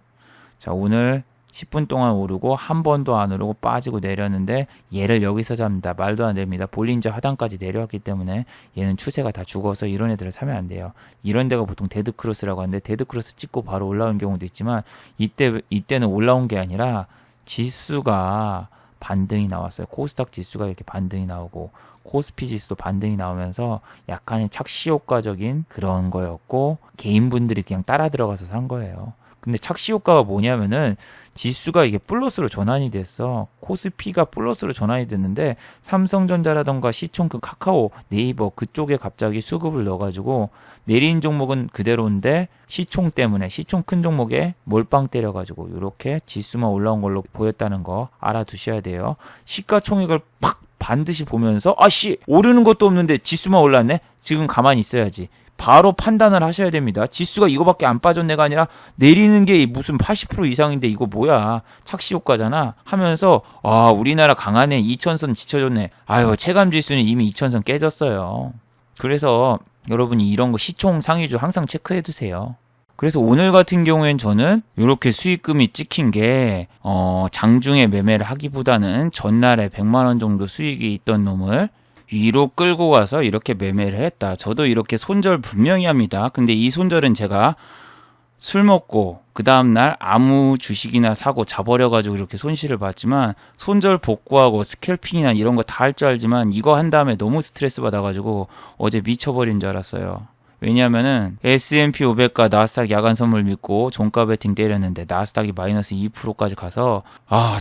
자 오늘 10분 동안 오르고 한 번도 안 오르고 빠지고 내렸는데 얘를 여기서 잡는다. 말도 안 됩니다. 볼린저 하단까지 내려왔기 때문에 얘는 추세가 다 죽어서 이런 애들을 사면 안 돼요. 이런 데가 보통 데드크로스라고 하는데 데드크로스 찍고 바로 올라온 경우도 있지만 이때는 올라온 게 아니라 지수가 반등이 나왔어요. 코스닥 지수가 이렇게 반등이 나오고 코스피 지수도 반등이 나오면서 약간의 착시 효과적인 그런 거였고 개인분들이 그냥 따라 들어가서 산 거예요. 근데 착시 효과가 뭐냐면은 지수가 이게 플러스로 전환이 됐어. 코스피가 플러스로 전환이 됐는데 삼성전자라던가 시총그 카카오, 네이버 그쪽에 갑자기 수급을 넣어가지고 내린 종목은 그대로인데 시총 때문에 시총 큰 종목에 몰빵 때려가지고 이렇게 지수만 올라온 걸로 보였다는 거 알아두셔야 돼요. 시가총액을 팍 반드시 보면서 아씨 오르는 것도 없는데 지수만 올랐네? 지금 가만히 있어야지. 바로 판단을 하셔야 됩니다. 지수가 이거밖에 안 빠졌네가 아니라 내리는 게 무슨 80% 이상인데 이거 뭐야 착시 효과잖아 하면서 아 우리나라 강하네 2000선 지쳐졌네. 아유 체감지수는 이미 2000선 깨졌어요. 그래서 여러분이 이런 거 시총 상위주 항상 체크해 두세요. 그래서 오늘 같은 경우엔 저는 이렇게 수익금이 찍힌 게 장중에 매매를 하기보다는 전날에 100만원 정도 수익이 있던 놈을 위로 끌고 가서 이렇게 매매를 했다. 저도 이렇게 손절 분명히 합니다. 근데 이 손절은 제가 술 먹고 그 다음날 아무 주식이나 사고 자버려가지고 이렇게 손실을 봤지만 손절 복구하고 스캘핑이나 이런 거 다 할 줄 알지만 이거 한 다음에 너무 스트레스 받아가지고 어제 미쳐버린 줄 알았어요. 왜냐면은 S&P 500과 나스닥 야간 선물 믿고 종가 베팅 때렸는데 나스닥이 마이너스 2%까지 가서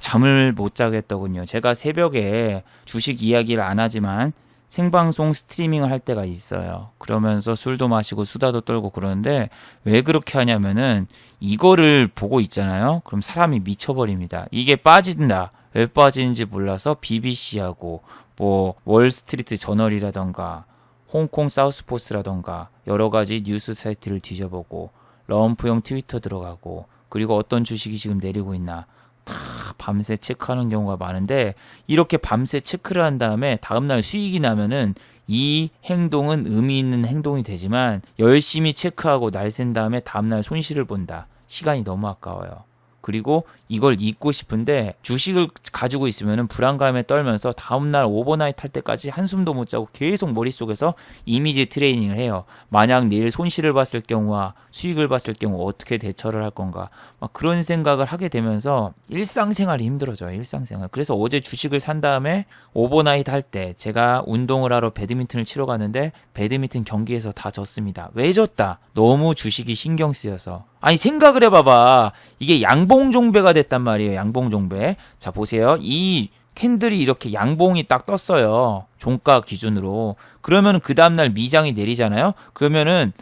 잠을 못 자겠더군요. 제가 새벽에 주식 이야기를 안 하지만 생방송 스트리밍을 할 때가 있어요. 그러면서 술도 마시고 수다도 떨고 그러는데 왜 그렇게 하냐면은 이거를 보고 있잖아요. 그럼 사람이 미쳐버립니다. 이게 빠진다. 왜 빠지는지 몰라서 BBC하고 뭐 월스트리트 저널이라던가 홍콩 사우스포스라던가 여러 가지 뉴스 사이트를 뒤져보고 럼프용 트위터 들어가고 그리고 어떤 주식이 지금 내리고 있나 다 밤새 체크하는 경우가 많은데 이렇게 밤새 체크를 한 다음에 다음날 수익이 나면은 이 행동은 의미 있는 행동이 되지만 열심히 체크하고 날 샌 다음에 다음날 손실을 본다. 시간이 너무 아까워요. 그리고 이걸 잊고 싶은데 주식을 가지고 있으면 불안감에 떨면서 다음날 오버나이트 할 때까지 한숨도 못 자고 계속 머릿속에서 이미지 트레이닝을 해요. 만약 내일 손실을 봤을 경우와 수익을 봤을 경우 어떻게 대처를 할 건가 막 그런 생각을 하게 되면서 일상생활이 힘들어져요. 일상생활. 그래서 어제 주식을 산 다음에 오버나이트 할 때 제가 운동을 하러 배드민턴을 치러 갔는데 배드민턴 경기에서 다 졌습니다. 왜 졌다? 너무 주식이 신경 쓰여서. 아니 생각을 해봐봐. 이게 양봉종배가 됐단 말이에요. 양봉종배. 자 보세요. 이 캔들이 이렇게 양봉이 딱 떴어요. 종가 기준으로. 그러면 그 다음날 미장이 내리잖아요. 그러면은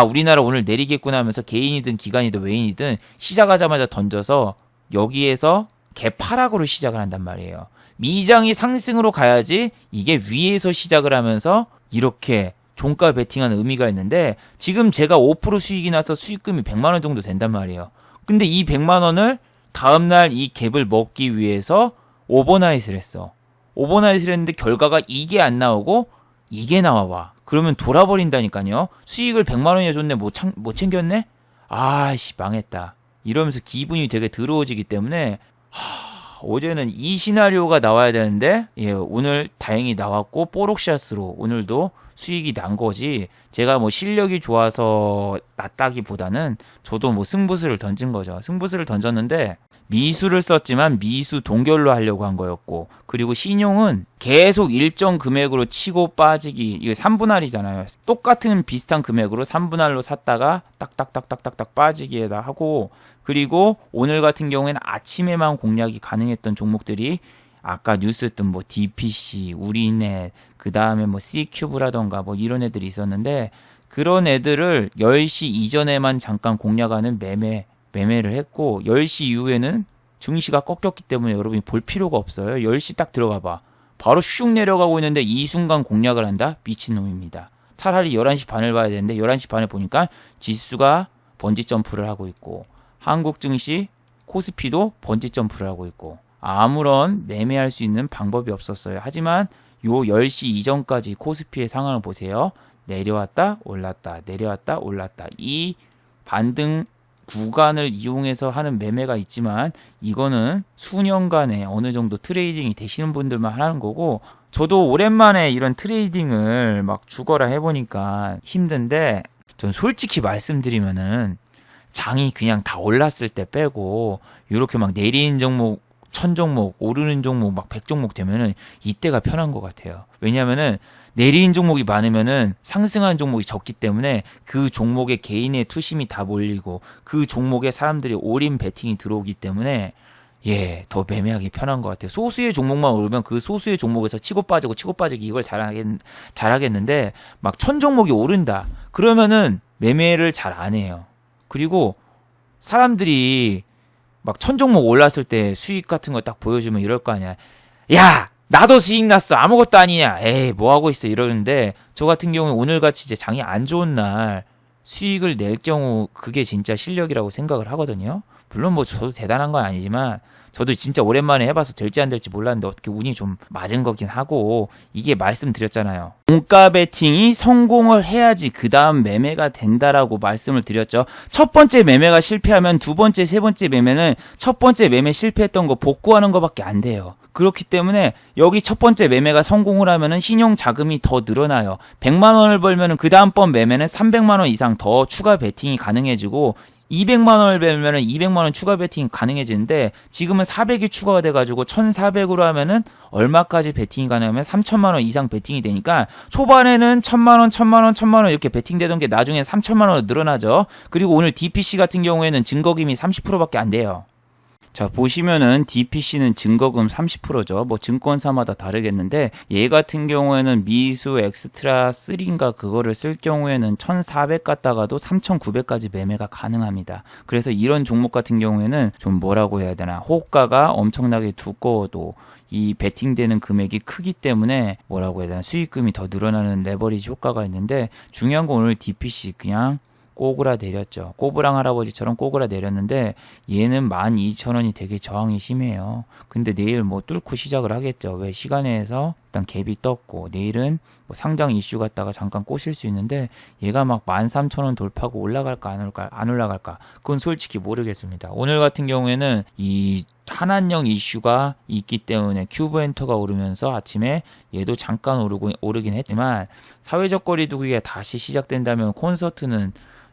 우리나라 오늘 내리겠구나 하면서 개인이든 기관이든 외인이든 시작하자마자 던져서 여기에서 개파락으로 시작을 한단 말이에요. 미장이 상승으로 가야지 이게 위에서 시작을 하면서 이렇게 종가 베팅하는 의미가 있는데 지금 제가 5% 수익이 나서 수익금이 100만 원 정도 된단 말이에요. 근데 이 100만 원을 다음날 이 갭을 먹기 위해서 오버나잇을 했어. 오버나잇을 했는데 결과가 이게 안 나오고 이게 나와봐. 그러면 돌아버린다니까요. 수익을 100만 원이나 줬네. 못 챙겼네? 아씨 망했다. 이러면서 기분이 되게 더러워지기 때문에 어제는 이 시나리오가 나와야 되는데 오늘 다행히 나왔고 뽀록샷으로 오늘도 수익이 난 거지. 제가 뭐 실력이 좋아서 났다기보다는 저도 뭐 승부수를 던진 거죠. 승부수를 던졌는데 미수를 썼지만 미수 동결로 하려고 한 거였고 그리고 신용은 계속 일정 금액으로 치고 빠지기. 이거 3분할이잖아요. 똑같은 비슷한 금액으로 3분할로 샀다가 딱딱딱딱딱딱 빠지기에다 하고 그리고 오늘 같은 경우에는 아침에만 공략이 가능했던 종목들이 아까 뉴스 뜬 뭐 DPC, 우리넷, 그 다음에 뭐 C큐브라던가 뭐 이런 애들이 있었는데 그런 애들을 10시 이전에만 잠깐 공략하는 매매를 했고 10시 이후에는 증시가 꺾였기 때문에 여러분이 볼 필요가 없어요. 10시 딱 들어가 봐. 바로 슉 내려가고 있는데 이 순간 공략을 한다? 미친놈입니다. 차라리 11시 반을 봐야 되는데 11시 반에 보니까 지수가 번지 점프를 하고 있고 한국 증시 코스피도 번지 점프를 하고 있고 아무런 매매할 수 있는 방법이 없었어요. 하지만 요 10시 이전까지 코스피의 상황을 보세요. 내려왔다 올랐다 내려왔다 올랐다 이 반등 구간을 이용해서 하는 매매가 있지만 이거는 수년간의 어느 정도 트레이딩이 되시는 분들만 하는 거고, 저도 오랜만에 이런 트레이딩을 막 죽어라 해보니까 힘든데, 전 솔직히 말씀드리면은 장이 그냥 다 올랐을 때 빼고 이렇게 막 내리는 종목 1000종목, 오르는 종목 막 100종목 되면은 이때가 편한 것 같아요. 왜냐면은 내리는 종목이 많으면은 상승하는 종목이 적기 때문에 그 종목에 개인의 투심이 다 몰리고 그 종목에 사람들이 올인 베팅이 들어오기 때문에 더 매매하기 편한 것 같아요. 소수의 종목만 오르면 그 소수의 종목에서 치고 빠지기 이걸 잘하겠는데 막 1000종목이 오른다. 그러면은 매매를 잘 안 해요. 그리고 사람들이 막 1000종목 올랐을 때 수익 같은 거 딱 보여주면 이럴 거 아니야. 야! 나도 수익 났어. 아무것도 아니냐. 에이, 뭐 하고 있어. 이러는데, 저 같은 경우에 오늘같이 이제 장이 안 좋은 날 수익을 낼 경우 그게 진짜 실력이라고 생각을 하거든요. 물론 뭐 저도 대단한 건 아니지만, 저도 진짜 오랜만에 해봐서 될지 안 될지 몰랐는데 어떻게 운이 좀 맞은 거긴 하고, 이게 말씀드렸잖아요. 종가 베팅이 성공을 해야지 그 다음 매매가 된다라고 말씀을 드렸죠. 첫 번째 매매가 실패하면 두 번째, 세 번째 매매는 첫 번째 매매 실패했던 거 복구하는 거밖에 안 돼요. 그렇기 때문에 여기 첫 번째 매매가 성공을 하면은 신용 자금이 더 늘어나요. 100만 원을 벌면은 그 다음번 매매는 300만 원 이상 더 추가 베팅이 가능해지고, 200만 원을 벌면은 200만 원 추가 베팅이 가능해지는데, 지금은 400이 추가가 돼가지고 1400으로 하면은 얼마까지 베팅이 가능하면 3000만 원 이상 베팅이 되니까, 초반에는 1000만 원, 1000만 원, 1000만 원 이렇게 베팅되던 게 나중에 3000만 원으로 늘어나죠. 그리고 오늘 DPC 같은 경우에는 증거금이 30%밖에 안 돼요. 자, 보시면은 DPC는 증거금 30%죠. 뭐 증권사마다 다르겠는데, 얘 같은 경우에는 미수 엑스트라 3인가 그거를 쓸 경우에는 1400 갔다가도 3900까지 매매가 가능합니다. 그래서 이런 종목 같은 경우에는 좀 뭐라고 해야 되나, 호가가 엄청나게 두꺼워도 이 베팅되는 금액이 크기 때문에 뭐라고 해야 되나, 수익금이 더 늘어나는 레버리지 효과가 있는데, 중요한 건 오늘 DPC 그냥 꼬그라 내렸죠. 꼬부랑 할아버지처럼 꼬그라 내렸는데, 얘는 12,000원이 되게 저항이 심해요. 근데 내일 뭐 뚫고 시작을 하겠죠. 왜? 시간에서 일단 갭이 떴고, 내일은 뭐 상장 이슈 갔다가 잠깐 꼬실 수 있는데, 얘가 막 13,000원 돌파하고 올라갈까 안 올라갈까 그건 솔직히 모르겠습니다. 오늘 같은 경우에는 이 한한령 이슈가 있기 때문에 큐브 엔터가 오르면서 아침에 얘도 잠깐 오르긴 했지만, 사회적 거리두기가 다시 시작된다면 콘서트는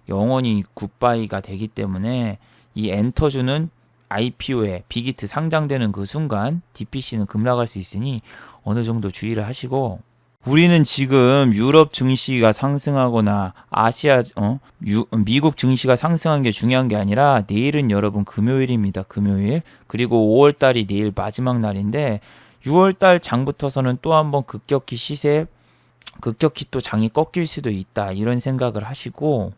영원히 굿바이가 되기 때문에, 이 엔터주는 IPO에 빅히트 상장되는 그 순간 DPC는 급락할 수 있으니 어느 정도 주의를 하시고, 우리는 지금 유럽 증시가 상승하거나 미국 증시가 상승한 게 중요한 게 아니라, 내일은 여러분 금요일입니다. 금요일. 그리고 5월달이 내일 마지막 날인데, 6월달 장부터서는 또 한번 급격히 또 장이 꺾일 수도 있다, 이런 생각을 하시고,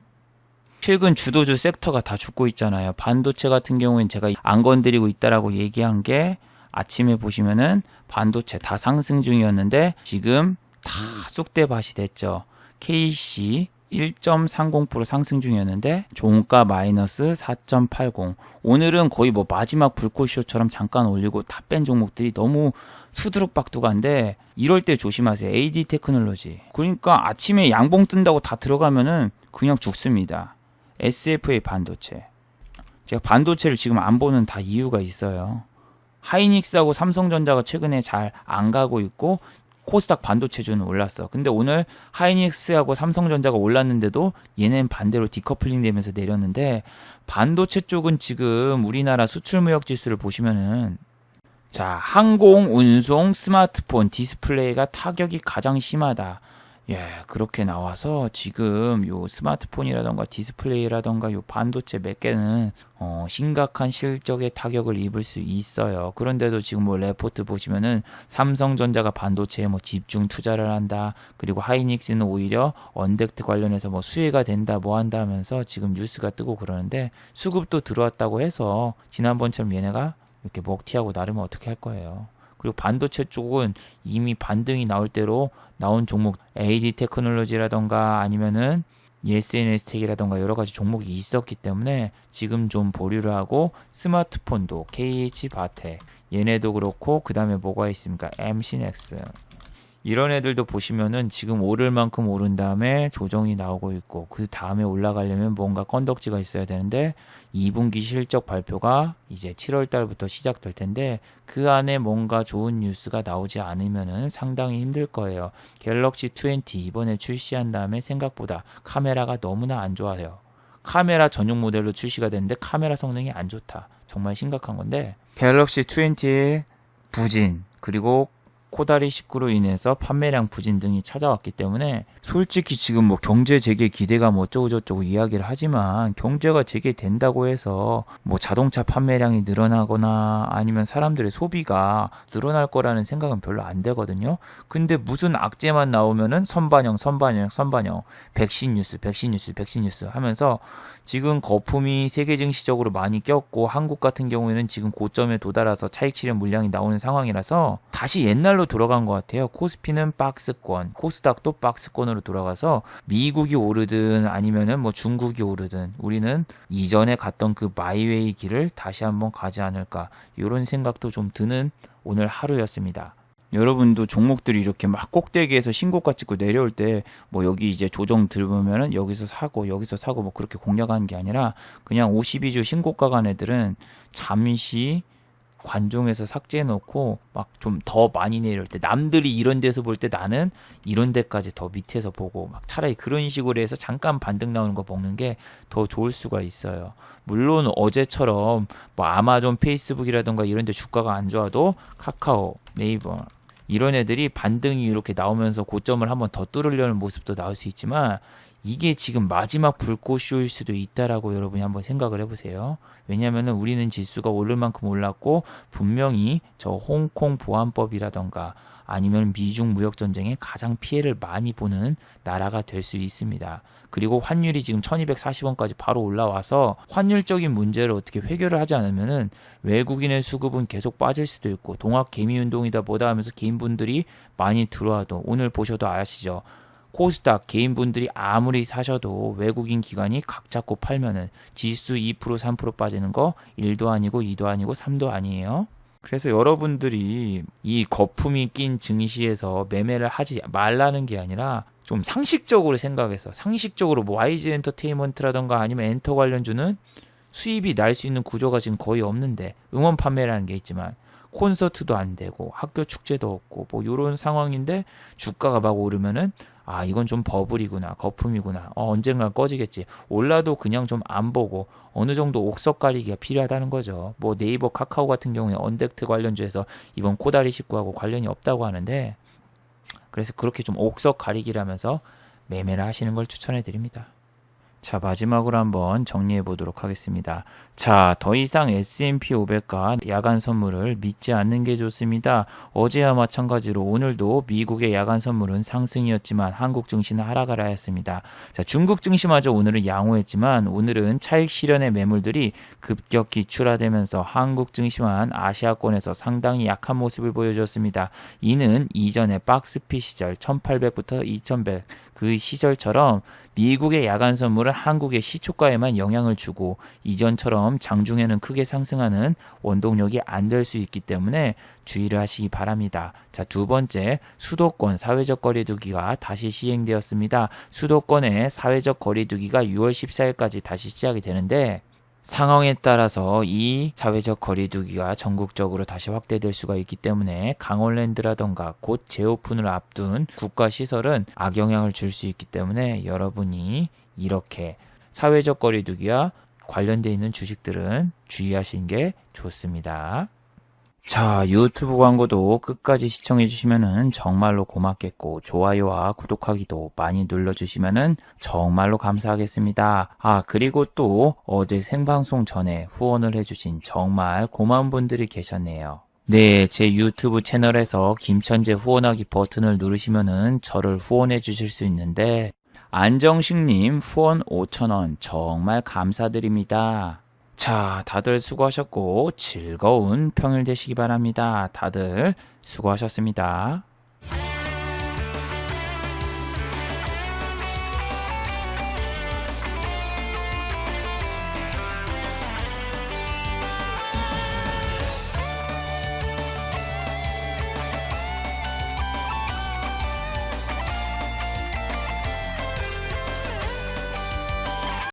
최근 주도주 섹터가 다 죽고 있잖아요. 반도체 같은 경우엔 제가 안 건드리고 있다라고 얘기한 게, 아침에 보시면은 반도체 다 상승 중이었는데 지금 다 쑥대밭이 됐죠. KC 1.30% 상승 중이었는데 종가 마이너스 4.80. 오늘은 거의 뭐 마지막 불꽃쇼처럼 잠깐 올리고 다 뺀 종목들이 너무 수두룩박두간데, 이럴 때 조심하세요. AD 테크놀로지. 그러니까 아침에 양봉 뜬다고 다 들어가면은 그냥 죽습니다. SFA 반도체. 제가 반도체를 지금 안 보는 다 이유가 있어요. 하이닉스하고 삼성전자가 최근에 잘 안 가고 있고, 코스닥 반도체주는 올랐어. 근데 오늘 하이닉스하고 삼성전자가 올랐는데도 얘는 반대로 디커플링 되면서 내렸는데, 반도체 쪽은 지금 우리나라 수출무역 지수를 보시면은, 자, 항공, 운송, 스마트폰, 디스플레이가 타격이 가장 심하다. 그렇게 나와서 지금 요 스마트폰이라던가 디스플레이라던가 요 반도체 몇 개는 심각한 실적의 타격을 입을 수 있어요. 그런데도 지금 뭐 레포트 보시면은 삼성전자가 반도체에 뭐 집중 투자를 한다. 그리고 하이닉스는 오히려 언택트 관련해서 뭐 수혜가 된다, 뭐 한다 하면서 지금 뉴스가 뜨고 그러는데, 수급도 들어왔다고 해서 지난번처럼 얘네가 이렇게 먹튀하고 나르면 어떻게 할 거예요. 그리고 반도체 쪽은 이미 반등이 나올 대로 나온 종목, AD 테크놀로지라던가 아니면은 SNS텍이라던가 여러 가지 종목이 있었기 때문에 지금 좀 보류를 하고, 스마트폰도 KH 바텍, 얘네도 그렇고, 그 다음에 뭐가 있습니까? MC넥스. 이런 애들도 보시면은 지금 오를 만큼 오른 다음에 조정이 나오고 있고 그 다음에 올라가려면 뭔가 건덕지가 있어야 되는데 2분기 실적 발표가 이제 7월 달부터 시작될 텐데 그 안에 뭔가 좋은 뉴스가 나오지 않으면은 상당히 힘들 거예요. 갤럭시 20 이번에 출시한 다음에 생각보다 카메라가 너무나 안 좋아요. 카메라 전용 모델로 출시가 됐는데 카메라 성능이 안 좋다. 정말 심각한 건데 갤럭시 20의 부진 그리고 코다리 19로 인해서 판매량 부진 등이 찾아왔기 때문에 솔직히 지금 뭐 경제 재개 기대가 뭐 어쩌고저쩌고 이야기를 하지만 경제가 재개된다고 해서 뭐 자동차 판매량이 늘어나거나 아니면 사람들의 소비가 늘어날 거라는 생각은 별로 안 되거든요. 근데 무슨 악재만 나오면은 선반영 백신 뉴스 하면서 지금 거품이 세계 증시적으로 많이 꼈고 한국 같은 경우에는 지금 고점에 도달해서 차익 실현 물량이 나오는 상황이라서 다시 옛날로 돌아간 것 같아요. 코스피는 박스권, 코스닥도 박스권으로 돌아가서 미국이 오르든 아니면은 뭐 중국이 오르든 우리는 이전에 갔던 그 마이웨이 길을 다시 한번 가지 않을까 이런 생각도 좀 드는 오늘 하루였습니다. 여러분도 종목들이 이렇게 막 꼭대기에서 신고가 찍고 내려올 때 뭐 여기 이제 조정 들으면은 여기서 사고 뭐 그렇게 공략하는 게 아니라 그냥 52주 신고가 간 애들은 잠시 관종에서 삭제해 놓고 막 좀 더 많이 내려올 때 남들이 이런 데서 볼 때 나는 이런 데까지 더 밑에서 보고 막 차라리 그런 식으로 해서 잠깐 반등 나오는 거 먹는 게 더 좋을 수가 있어요. 물론 어제처럼 뭐 아마존, 페이스북이라던가 이런 데 주가가 안 좋아도 카카오, 네이버 이런 애들이 반등이 이렇게 나오면서 고점을 한번 더 뚫으려는 모습도 나올 수 있지만 이게 지금 마지막 불꽃쇼일 수도 있다라고 여러분이 한번 생각을 해보세요. 왜냐하면 우리는 지수가 오를 만큼 올랐고 분명히 저 홍콩 보안법이라던가 아니면 미중 무역전쟁에 가장 피해를 많이 보는 나라가 될 수 있습니다. 그리고 환율이 지금 1240원까지 바로 올라와서 환율적인 문제를 어떻게 해결을 하지 않으면은 외국인의 수급은 계속 빠질 수도 있고 동학 개미운동이다 뭐다 하면서 개인분들이 많이 들어와도 오늘 보셔도 아시죠? 코스닥 개인분들이 아무리 사셔도 외국인 기관이 각 잡고 팔면은 지수 2% 3% 빠지는 거 1도 아니고 2도 아니고 3도 아니에요. 그래서 여러분들이 이 거품이 낀 증시에서 매매를 하지 말라는 게 아니라 좀 상식적으로 생각해서 상식적으로 뭐 YG 엔터테인먼트라던가 아니면 엔터 관련주는 수입이 날 수 있는 구조가 지금 거의 없는데 응원 판매라는 게 있지만 콘서트도 안 되고 학교 축제도 없고 뭐 요런 상황인데 주가가 막 오르면은 아 이건 좀 버블이구나 거품이구나 언젠가 꺼지겠지 올라도 그냥 좀 안 보고 어느 정도 옥석 가리기가 필요하다는 거죠. 뭐 네이버 카카오 같은 경우에 언택트 관련주에서 이번 코다리 19하고 관련이 없다고 하는데 그래서 그렇게 좀 옥석 가리기라면서 매매를 하시는 걸 추천해 드립니다. 자, 마지막으로 한번 정리해 보도록 하겠습니다. 자, 더 이상 S&P 500과 야간 선물을 믿지 않는 게 좋습니다. 어제와 마찬가지로 오늘도 미국의 야간 선물은 상승이었지만 한국 증시는 하락을 하였습니다. 자, 중국 증시마저 오늘은 양호했지만 오늘은 차익 실현의 매물들이 급격히 출하되면서 한국 증시만 아시아권에서 상당히 약한 모습을 보여줬습니다. 이는 이전의 박스피 시절 1800부터 2100 그 시절처럼 미국의 야간 선물은 한국의 시초가에만 영향을 주고 이전처럼 장중에는 크게 상승하는 원동력이 안 될 수 있기 때문에 주의를 하시기 바랍니다. 자, 두 번째, 수도권 사회적 거리두기가 다시 시행되었습니다. 수도권의 사회적 거리두기가 6월 14일까지 다시 시작이 되는데 상황에 따라서 이 사회적 거리두기가 전국적으로 다시 확대될 수가 있기 때문에 강원랜드라던가 곧 재오픈을 앞둔 국가시설은 악영향을 줄 수 있기 때문에 여러분이 이렇게 사회적 거리두기와 관련되어 있는 주식들은 주의하시는 게 좋습니다. 자, 유튜브 광고도 끝까지 시청해 주시면은 정말로 고맙겠고 좋아요와 구독하기도 많이 눌러주시면은 정말로 감사하겠습니다. 아, 그리고 또 어제 생방송 전에 후원을 해주신 정말 고마운 분들이 계셨네요. 네, 제 유튜브 채널에서 김천재 후원하기 버튼을 누르시면은 저를 후원해 주실 수 있는데 안정식님 후원 5,000원 정말 감사드립니다. 자, 다들 수고하셨고 즐거운 평일 되시기 바랍니다. 다들 수고하셨습니다.